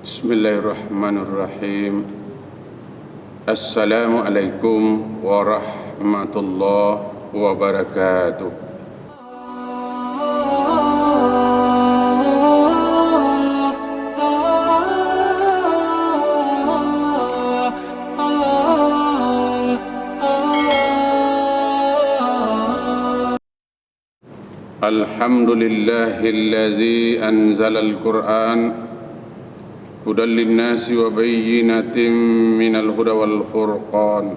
Bismillahirrahmanirrahim. Assalamualaikum warahmatullahi wabarakatuh. Alhamdulillahillazi anzalal Qur'an hudan linnasi wa bayyinatin minal huda wal furqan.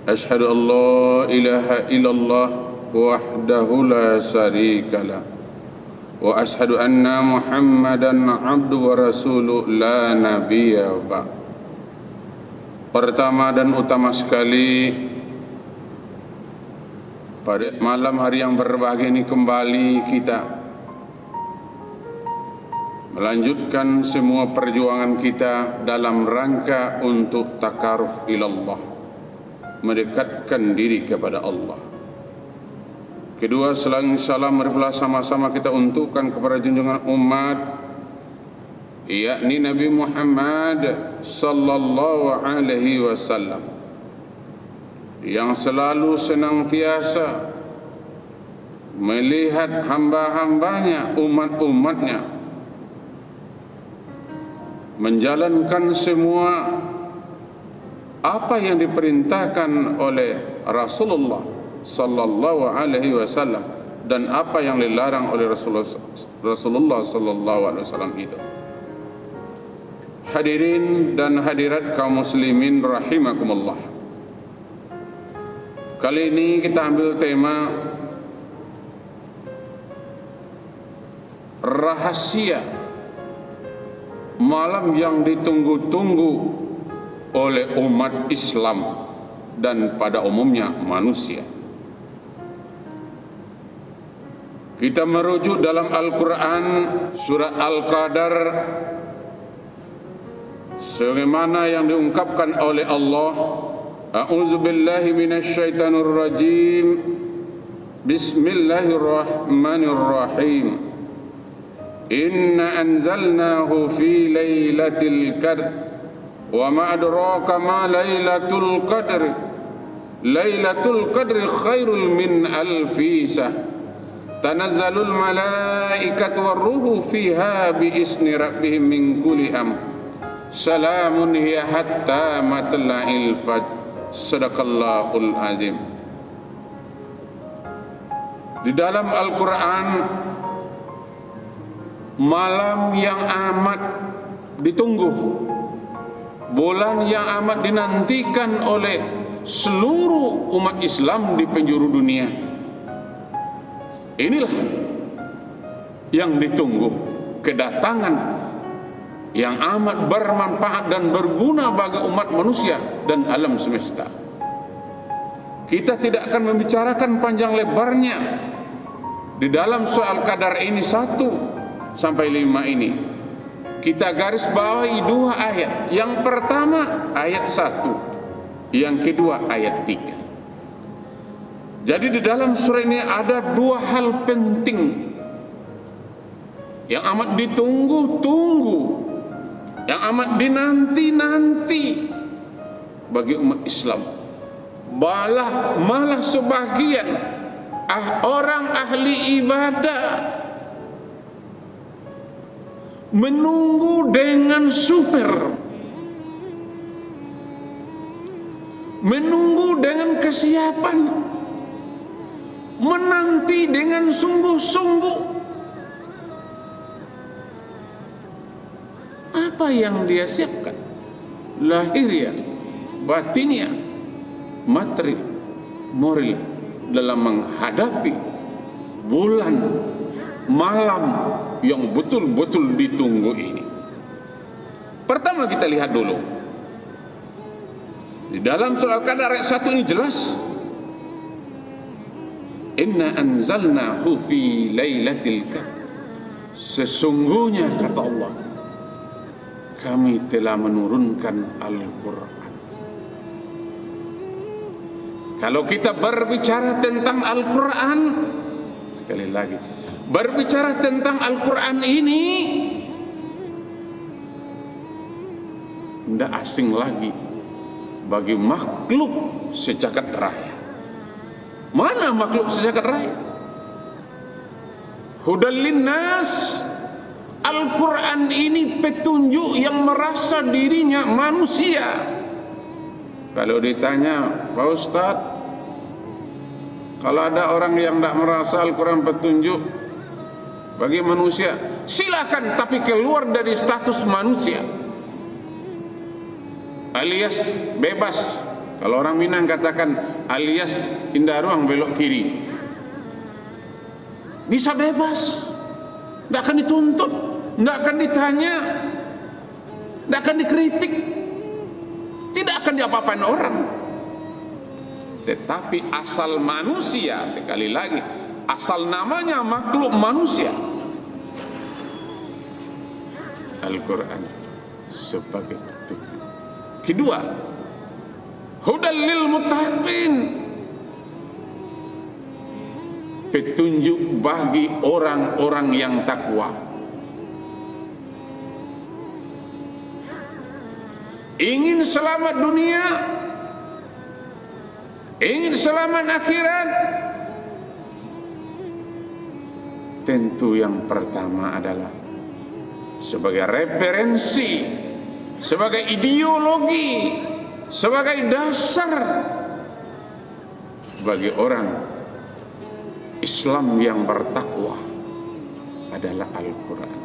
Ashhadu an la ilaha illallah wahdahu la syarikalah wa ashhadu anna Muhammadan abduhu wa rasuluh la nabiyya ba'd. Pertama dan utama sekali, pada malam hari yang berbahagia ini kembali kita melanjutkan semua perjuangan kita dalam rangka untuk takaruf ilallah, mendekatkan diri kepada Allah. Kedua, salam marilah sama-sama kita untukkan kepada junjungan umat, yakni Nabi Muhammad sallallahu alaihi wasallam, yang selalu senantiasa melihat hamba-hambanya, umat-umatnya menjalankan semua apa yang diperintahkan oleh Rasulullah sallallahu alaihi wasallam dan apa yang dilarang oleh Rasulullah sallallahu alaihi wasallam itu. Hadirin dan hadirat kaum muslimin rahimakumullah. Kali ini kita ambil tema rahasia malam yang ditunggu-tunggu oleh umat Islam dan pada umumnya manusia. Kita merujuk dalam Al-Quran surah Al-Qadar sebagaimana yang diungkapkan oleh Allah. A'udzu billahi minasyaitonir rajim. Bismillahirrahmanirrahim. Inna anzalnahu fi lailatul qadr wa ma adraka ma lailatul qadr. Lailatul qadri khairul min alfi shahr. Tanazzalul malaikatu warruhu fiha bi isni rabbihim min kulli amr. Salamun hiya hatta matla'il fajr. Sadaqallahul azim. Di dalam Al-Quran, malam yang amat ditunggu, bulan yang amat dinantikan oleh seluruh umat Islam di penjuru dunia. Inilah yang ditunggu, kedatangan yang amat bermanfaat dan berguna bagi umat manusia dan alam semesta. Kita tidak akan membicarakan panjang lebarnya di dalam soal qadar ini 1 sampai 5 ini. Kita garis bawahi 2 ayat. Yang pertama ayat 1, yang kedua ayat 3. Jadi di dalam surah ini ada 2 hal penting yang amat ditunggu-tunggu, yang amat dinanti-nanti bagi umat Islam. Malah sebagian orang ahli ibadah menunggu dengan super, menunggu dengan kesiapan, menanti dengan sungguh-sungguh. Apa yang dia siapkan? Lahiriah, batiniah, materi, moral dalam menghadapi bulan malam yang betul-betul ditunggu ini. Pertama kita lihat dulu di dalam surah Al-Qadar ayat 1 ini jelas, inna anzalnahu fi lailatul qadr. Sesungguhnya kata Allah, kami telah menurunkan Al-Quran. Kalau kita berbicara tentang Al-Quran, sekali lagi, berbicara tentang Al-Quran ini tidak asing lagi bagi makhluk sejagat raya. Mana makhluk sejagat raya? Hudal linnas, Al-Quran ini petunjuk yang merasa dirinya manusia. Kalau ditanya, Pak Ustadz, kalau ada orang yang tidak merasa Al-Quran petunjuk bagi manusia, silakan, tapi keluar dari status manusia, alias bebas. Kalau orang Minang katakan alias indah ruang belok kiri, bisa bebas, tidak akan dituntut, tidak akan ditanya, tidak akan dikritik, tidak akan diapa-apain orang. Tetapi asal manusia, sekali lagi, asal namanya makhluk manusia, Al-Quran sebagai petunjuk. Kedua, hudal lil muttaqin, petunjuk bagi orang-orang yang takwa. Ingin selamat dunia, ingin selamat akhirat, tentu yang pertama adalah sebagai referensi, sebagai ideologi, sebagai dasar bagi orang Islam yang bertakwa adalah Al-Quran.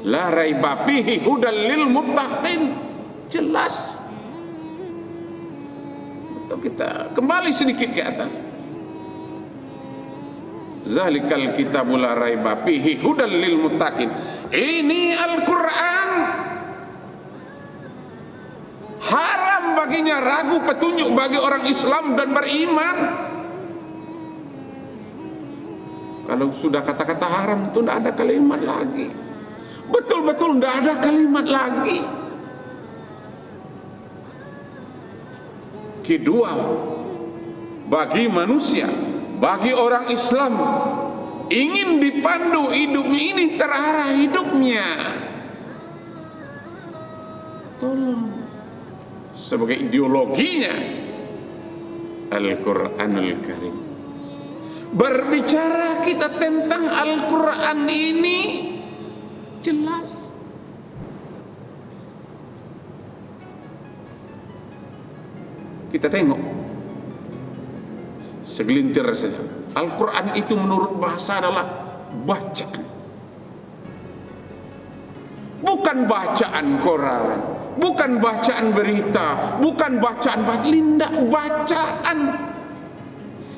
La raiba fihi hudal lil muttaqin, jelas. Atau kita kembali sedikit ke atas. Zalikal kitabul la raiba fihi hudal lil muttaqin. Ini Al-Quran haram baginya ragu petunjuk bagi orang Islam dan beriman. Kalau sudah kata-kata haram itu tidak ada kalimat lagi. Betul-betul tidak ada kalimat lagi. Kedua, bagi manusia, bagi orang Islam, ingin dipandu hidupnya ini terarah hidupnya, tolong sebagai ideologinya Al-Quranul Karim. Berbicara kita tentang Al-Quran ini jelas. Kita tengok segelintir saja. Al-Quran itu menurut bahasa adalah bacaan, bukan bacaan Quran, bukan bacaan berita, bukan bacaan linda, bacaan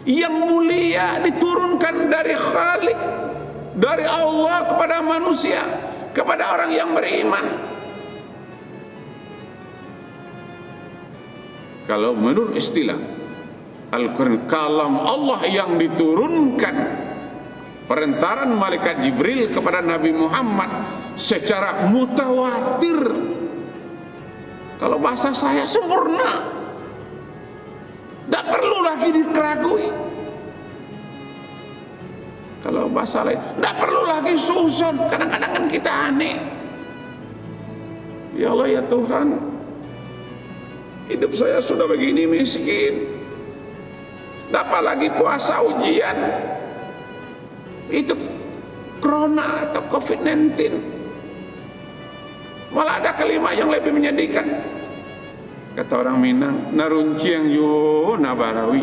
yang mulia diturunkan dari Khalik, dari Allah kepada manusia, kepada orang yang beriman. Kalau menurut istilah Al-Quran, kalam Allah yang diturunkan perantaran malaikat Jibril kepada Nabi Muhammad secara mutawatir. Kalau bahasa saya sempurna, tidak perlu lagi dikeragui. Kalau bahasa lain, tidak perlu lagi susun. Kadang-kadang kan kita aneh. Ya Allah, ya Tuhan, hidup saya sudah begini miskin, dapat lagi puasa ujian, itu corona atau COVID-19. Malah ada kalimat yang lebih menyedihkan. Kata orang Minang, narunciang yo nabarawi.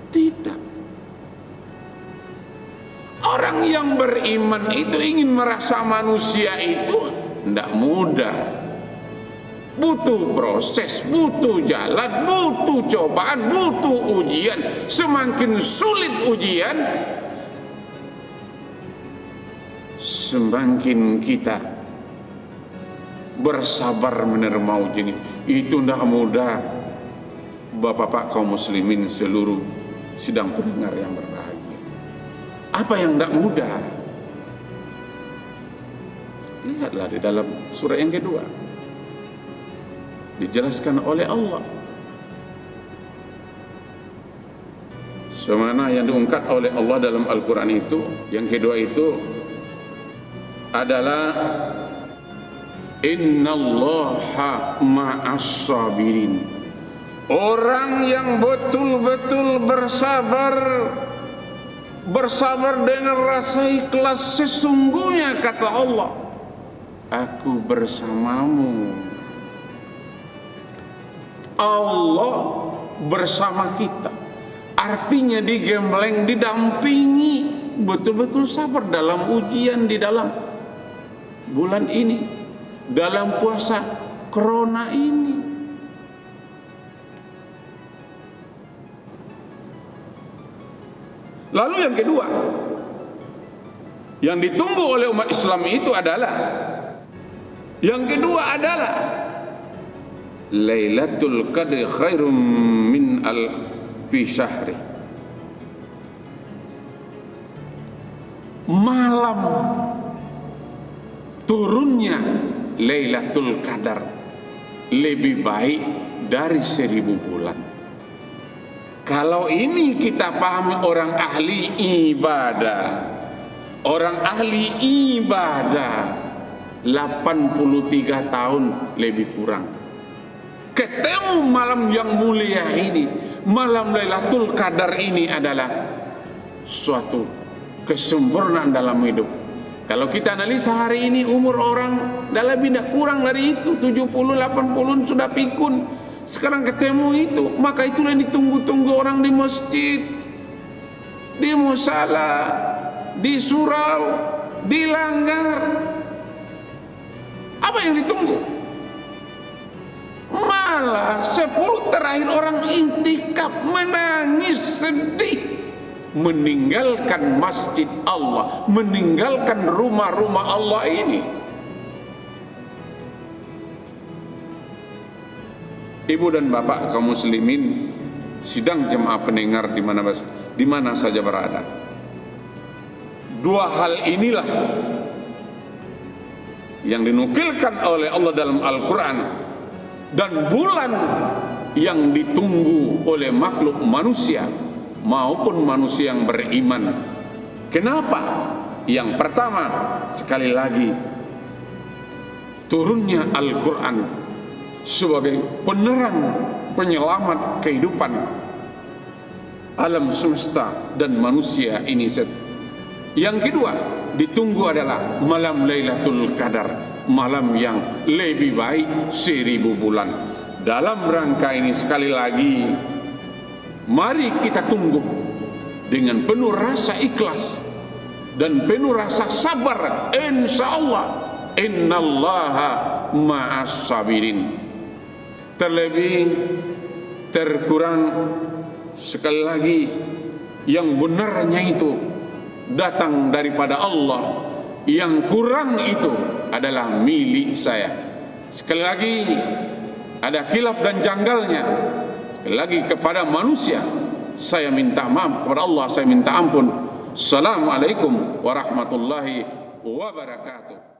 Tidak. Orang yang beriman itu ingin merasa manusia itu tidak mudah. Butuh proses, butuh jalan, butuh cobaan, butuh ujian. Semakin sulit ujian, semakin kita bersabar menerima ujian. Itu tidak mudah. Bapak-bapak kaum muslimin seluruh sidang pendengar yang berbahagia, apa yang tidak mudah? Lihatlah di dalam surah yang kedua, dijelaskan oleh Allah semana yang diungkap oleh Allah dalam Al-Quran itu. Yang kedua itu adalah Innallaha ma'as sabirin. Orang yang betul-betul bersabar dengan rasa ikhlas, sesungguhnya kata Allah, aku bersamamu. Allah bersama kita, artinya digembleng, didampingi, betul-betul sabar dalam ujian di dalam bulan ini, dalam puasa corona ini. Lalu yang kedua yang ditunggu oleh umat Islam itu adalah, yang kedua adalah Lailatul Qadri khairum min alfi syahri. Malam turunnya Lailatul Qadar lebih baik dari 1000 bulan. Kalau ini kita pahami orang ahli ibadah, orang ahli ibadah 83 tahun lebih kurang ketemu malam yang mulia ini, malam Lailatul Qadar ini adalah suatu kesempurnaan dalam hidup. Kalau kita analisa hari ini umur orang dalam tidak kurang dari itu 70-80 sudah pikun. Sekarang ketemu itu, maka itulah yang ditunggu-tunggu orang di masjid, di musala, di surau, di langgar. Apa yang ditunggu? Malah 10 terakhir orang intikaf, menangis, sedih, meninggalkan masjid Allah, meninggalkan rumah-rumah Allah ini. Ibu dan bapak kaum muslimin, sidang jemaah pendengar di mana saja berada. Dua hal inilah yang dinukilkan oleh Allah dalam Al-Quran, dan bulan yang ditunggu oleh makhluk manusia maupun manusia yang beriman. Kenapa? Yang pertama, sekali lagi, turunnya Al-Quran sebagai penerang penyelamat kehidupan alam semesta dan manusia ini. Yang kedua ditunggu adalah malam Lailatul Qadar, malam yang lebih baik 1000 bulan. Dalam rangka ini sekali lagi, mari kita tunggu dengan penuh rasa ikhlas dan penuh rasa sabar. Insyaallah, innallaha ma'as sabirin. Terlebih terkurang sekali lagi, yang benarnya itu datang daripada Allah, yang kurang itu adalah milik saya. Sekali lagi ada khilaf dan janggalnya. Sekali lagi kepada manusia saya minta maaf, kepada Allah saya minta ampun. Assalamualaikum warahmatullahi wabarakatuh.